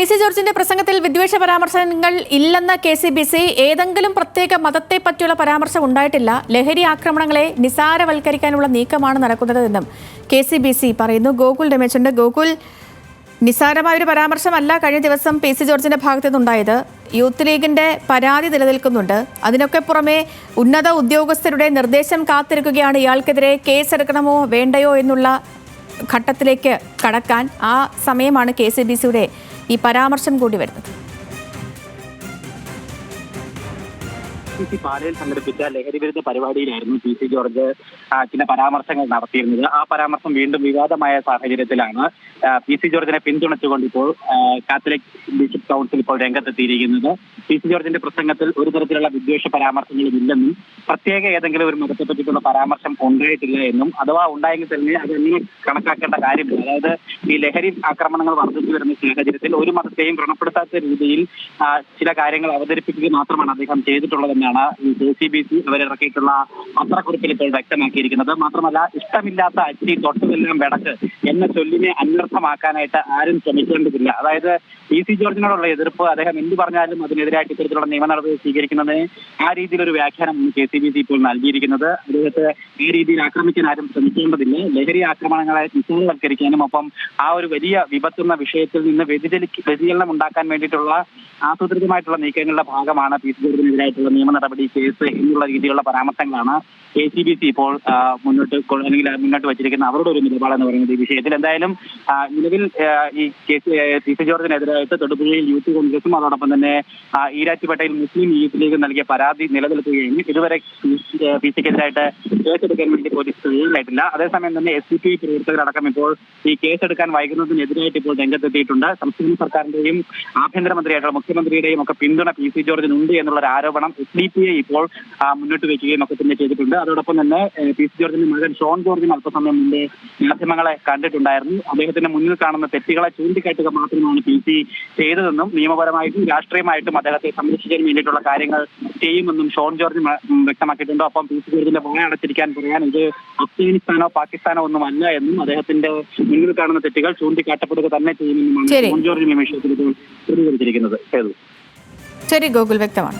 PC. ജോർജിന്റെ പ്രസംഗത്തിൽ വിദ്വേഷ പരാമർശങ്ങൾ ഇല്ലെന്ന കെ.സി.ബി.സി. ഏതെങ്കിലും പ്രത്യേക മതത്തെ പറ്റിയുള്ള പരാമർശം ഉണ്ടായിട്ടില്ല. ലഹരി ആക്രമണങ്ങളെ നിസാരവൽക്കരിക്കാനുള്ള നീക്കമാണ് നടക്കുന്നതെന്നും കെ.സി.ബി.സി. പറയുന്നു. ഗോകുൽ രമേശുണ്ട്. ഗോകുൽ, നിസാരമായൊരു പരാമർശമല്ല കഴിഞ്ഞ ദിവസം പി.സി. ജോർജിന്റെ ഭാഗത്തു നിന്നുണ്ടായത്. യൂത്ത് ലീഗിന്റെ പരാതി നിലനിൽക്കുന്നുണ്ട്. അതിനൊക്കെ പുറമെ ഉന്നത ഉദ്യോഗസ്ഥരുടെ നിർദ്ദേശം കാത്തിരിക്കുകയാണ് ഇയാൾക്കെതിരെ കേസെടുക്കണമോ വേണ്ടയോ എന്നുള്ള ഘട്ടത്തിലേക്ക് കടക്കാൻ. ആ സമയമാണ് കെ.സി.ബി.സിയുടെ ഈ പരാമർശം കൂടി വരുന്നത്. പാലയിൽ സംഘടിപ്പിച്ച ലഹരി വിരുദ്ധ പരിപാടിയിലായിരുന്നു പി.സി. ജോർജ് ചില പരാമർശങ്ങൾ നടത്തിയിരുന്നത്. ആ പരാമർശം വീണ്ടും വിവാദമായ സാഹചര്യത്തിലാണ് പി.സി. ജോർജിനെ പിന്തുണച്ചുകൊണ്ട് ഇപ്പോൾ കാത്തലിക് ബിഷപ്പ് കൗൺസിൽ ഇപ്പോൾ രംഗത്തെത്തിയിരിക്കുന്നത്. പി.സി. ജോർജിന്റെ പ്രസംഗത്തിൽ ഒരു തരത്തിലുള്ള വിദ്വേഷ പരാമർശങ്ങളും ഇല്ലെന്നും പ്രത്യേക ഏതെങ്കിലും ഒരു മതത്തെ പറ്റിയിട്ടുള്ള പരാമർശം ഉണ്ടായിട്ടില്ല എന്നും അഥവാ ഉണ്ടായെങ്കിൽ തന്നെ അതെങ്ങനെ കണക്കാക്കേണ്ട കാര്യമില്ല. അതായത് ഈ ലഹരി ആക്രമണങ്ങൾ വർദ്ധിച്ചു വരുന്ന സാഹചര്യത്തിൽ ഒരു മതത്തെയും വ്രണപ്പെടുത്താത്ത രീതിയിൽ ചില കാര്യങ്ങൾ അവതരിപ്പിക്കുക മാത്രമാണ് അദ്ദേഹം ചെയ്തിട്ടുള്ളതെന്നാണ് ഈ കെ.സി.ബി.സി. അവരിറക്കിയിട്ടുള്ള പത്രക്കുറിപ്പിൽ ഇപ്പോൾ വ്യക്തമാക്കിയിരിക്കുന്നത്. മാത്രമല്ല, ഇഷ്ടമില്ലാത്ത അച്ചി തൊട്ടതെല്ലാം വിടക്ക് എന്ന ചൊല്ലിനെ അന്വർത്ഥമാക്കാനായിട്ട് ആരും ശ്രമിക്കേണ്ടതില്ല. അതായത് പി.സി. ജോർജിനോടുള്ള എതിർപ്പ് അദ്ദേഹം എന്ത് പറഞ്ഞാലും അതിനെതിരായിട്ട് ഇത്തരത്തിലുള്ള നിയമ നടപടി സ്വീകരിക്കുന്നതിന് ആ രീതിയിലൊരു വ്യാഖ്യാനം കെ.സി.ബി.സി. ഇപ്പോൾ നൽകിയിരിക്കുന്നത്. അദ്ദേഹത്തെ ഈ രീതിയിൽ ആക്രമിക്കാൻ ആരും ശ്രമിക്കേണ്ടതില്ല. ലഹരി ആക്രമണങ്ങളെ നിസ്സാരവൽക്കരിക്കാനും ഒപ്പം ആ ഒരു വലിയ വിപത്തുന്ന വിഷയത്തിൽ നിന്ന് വ്യതിചലനം ഉണ്ടാക്കാൻ വേണ്ടിയിട്ടുള്ള ആസൂത്രിതമായിട്ടുള്ള നീക്കങ്ങളുടെ ഭാഗമാണ് പി.സി. ജോർജിനെതിരായിട്ടുള്ള നിയമ നടപടി കേസ് എന്നുള്ള രീതിയിലുള്ള പരാമർശങ്ങളാണ് കെ.സി.ബി.സി. ഇപ്പോൾ മുന്നോട്ട് വച്ചിരിക്കുന്ന അവരുടെ ഒരു നിലപാടെന്ന് പറയുന്നത് ഈ വിഷയത്തിൽ. എന്തായാലും നിലവിൽ ഈ പി.സി. ജോർജിനെതിരായിട്ട് തൊടുപുഴയിൽ യൂത്ത് കോൺഗ്രസും അതോടൊപ്പം തന്നെ ഈരാറ്റുപേട്ടയിൽ മുസ്ലിം യൂത്ത് ലീഗ് നൽകിയ പരാതി നിലനിൽക്കുകയും ഇതുവരെ പി.സിക്കെതിരായിട്ട് കേസെടുക്കാൻ വേണ്ടി പോലീസ് കഴിയില്ലായിട്ടില്ല. അതേസമയം തന്നെ SDPI പ്രവർത്തകരടക്കം ഇപ്പോൾ ഈ കേസെടുക്കാൻ വൈകുന്നതിനെതിരായിട്ട് ഇപ്പോൾ രംഗത്തെത്തിയിട്ടുണ്ട്. സംസ്ഥാന സർക്കാരിന്റെയും ആഭ്യന്തരമന്ത്രിയായിട്ടുള്ള മുഖ്യമന്ത്രിയുടെയും ഒക്കെ പിന്തുണ പി.സി. ജോർജിനുണ്ട് എന്നുള്ള ആരോപണം SDPI ഇപ്പോൾ മുന്നോട്ട് വയ്ക്കുകയും ഒക്കെ തന്നെ ചെയ്തിട്ടുണ്ട്. അതോടൊപ്പം തന്നെ പി.സി. ജോർജിന്റെ മകൻ ഷോൺ ജോർജും അല്പസമയം മുമ്പ് മാധ്യമങ്ങളെ കണ്ടിട്ടുണ്ടായിരുന്നു. അദ്ദേഹത്തിന്റെ മുന്നിൽ കാണുന്ന തെറ്റുകളെ ചൂണ്ടിക്കാട്ടുക മാത്രമാണ് പി.സി. ചെയ്തതെന്നും നിയമപരമായിട്ടും രാഷ്ട്രീയമായിട്ടും അദ്ദേഹത്തെ സംരക്ഷിക്കാൻ വേണ്ടിയിട്ടുള്ള കാര്യങ്ങൾ ചെയ്യുമെന്നും ഷോൺ ജോർജ് വ്യക്തമാക്കിയിട്ടുണ്ട്. ഒപ്പം പി.സി. ജോർജിന്റെ വായ അടച്ചിരിക്കാൻ പറയാൻ ഇത് അഫ്ഗാനിസ്ഥാനോ പാകിസ്ഥാനോ ഒന്നും അല്ല എന്നും അദ്ദേഹത്തിന്റെ മുന്നിൽ കാണുന്ന തെറ്റുകൾ ചൂണ്ടിക്കാട്ടപ്പെടുക തന്നെ ചെയ്യുമെന്നുമാണ് ഷോൺ ജോർജ് ഈ വിഷയത്തിൽ പ്രതികരിച്ചിരിക്കുന്നത്. ശരി ഗോകുൽ, വ്യക്തമാണ്.